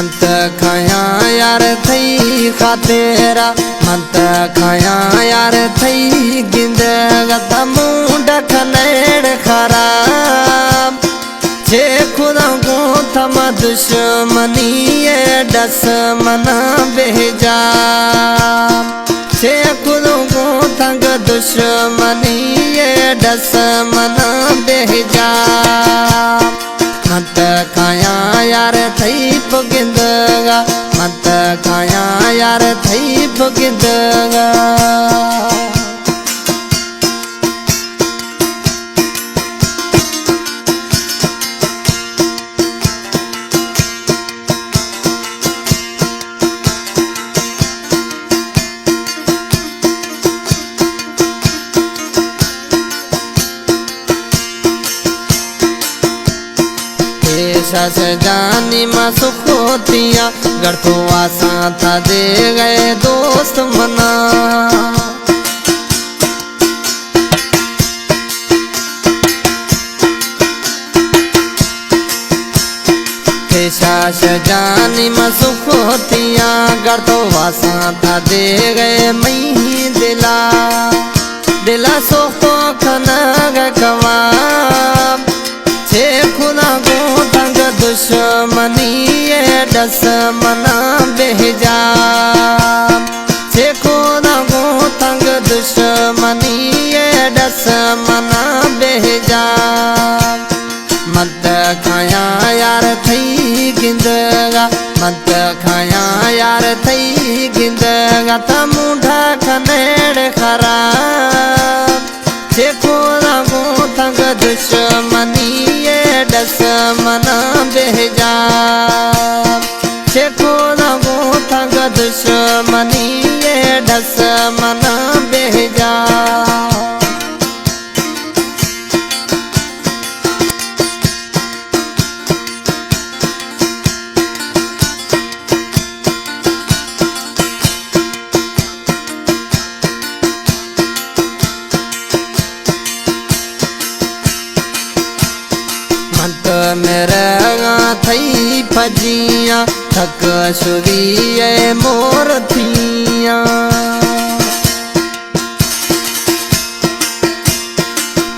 मंत खाया यार थई खातेरा मंत खाया यार थई गिंदगा तमुंड खनेड़ खराब छे खुदा को थम दुश्मनी डस मना बेजा छे खुदा को थंग दुश्मनी डस मना बेजा मत खाया यार थई पुगिंदगा मत खाया यार थई पुगिंदगा सस जानी माँ सुखोतिया गढ़ो आसा था दे गए दोस्त मना सस जानी माँ सुखोतिया गढ़ो आसा था दे गए मई दिला दिला सोखो खना गवा छे खुदा को थंग दुश्मनी डस मना बेजा छे खुदा को थंग दुश्मनी डस मना बेजा मत खाया यार थई गिंदगा मत खाया यार थई गिंदगा तमुंडा खनेड़ खराब छे खुदा को थंग दुश्मनी डस मना बेजा छे खुदा को थंग दुश्मनी डस मना बेजा मंत मेरे थई फजिया थक सुरिए मोर थिया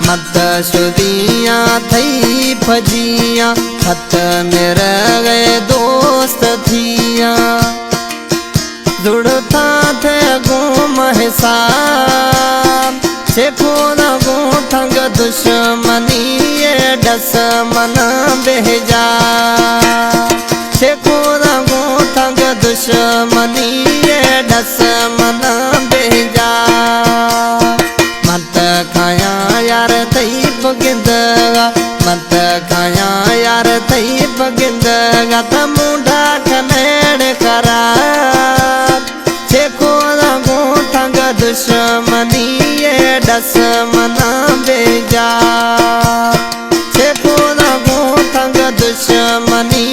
मत सुरिया थई फजिया थत मेरे गए दोस्त थिया जुड़ता थे गुम हिसाब छे खुदा को थंग दुश्मनी डस मना बेजा छे खुदा को थंग दुश्मनी डस मना बेजा मत खाया यार थई पुगिंदगा मत खाया यार थई पुगिंदगा तमुंडा खनेड़ खराब छे खुदा को थंग दुश्मनी डस मना बेजा छे खुदा को थंग दुश्मनी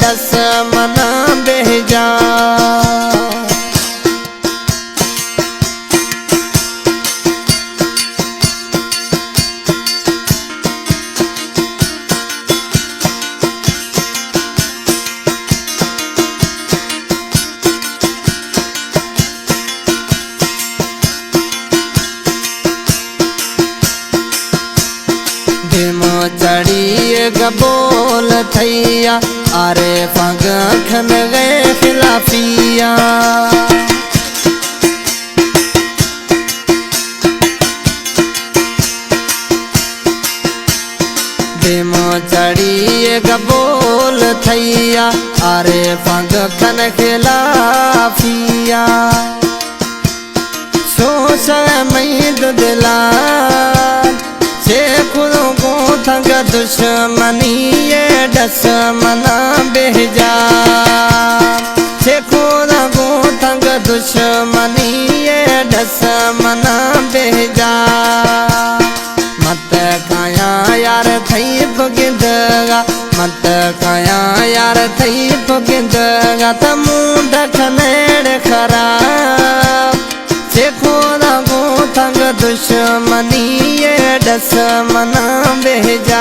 डस मना बेजा चढ़ी गबोल थैया अरे पग खन गए खिलाफिया डेमो चढ़ी गबोल थैया अरे पग खन खिलाफिया सोच मैद दिला छे खुदा को थंग दुश्मनी डस मना बेजा छे खुदा को थंग दुश्मनी डस मना बेजा मत खाया यार थई पुगिंदगा मत खाया यार थई पुगिंदगा तमुंड खनेड़ खराब छे खुदा को थंग दुश्मनी डस मना बेजा।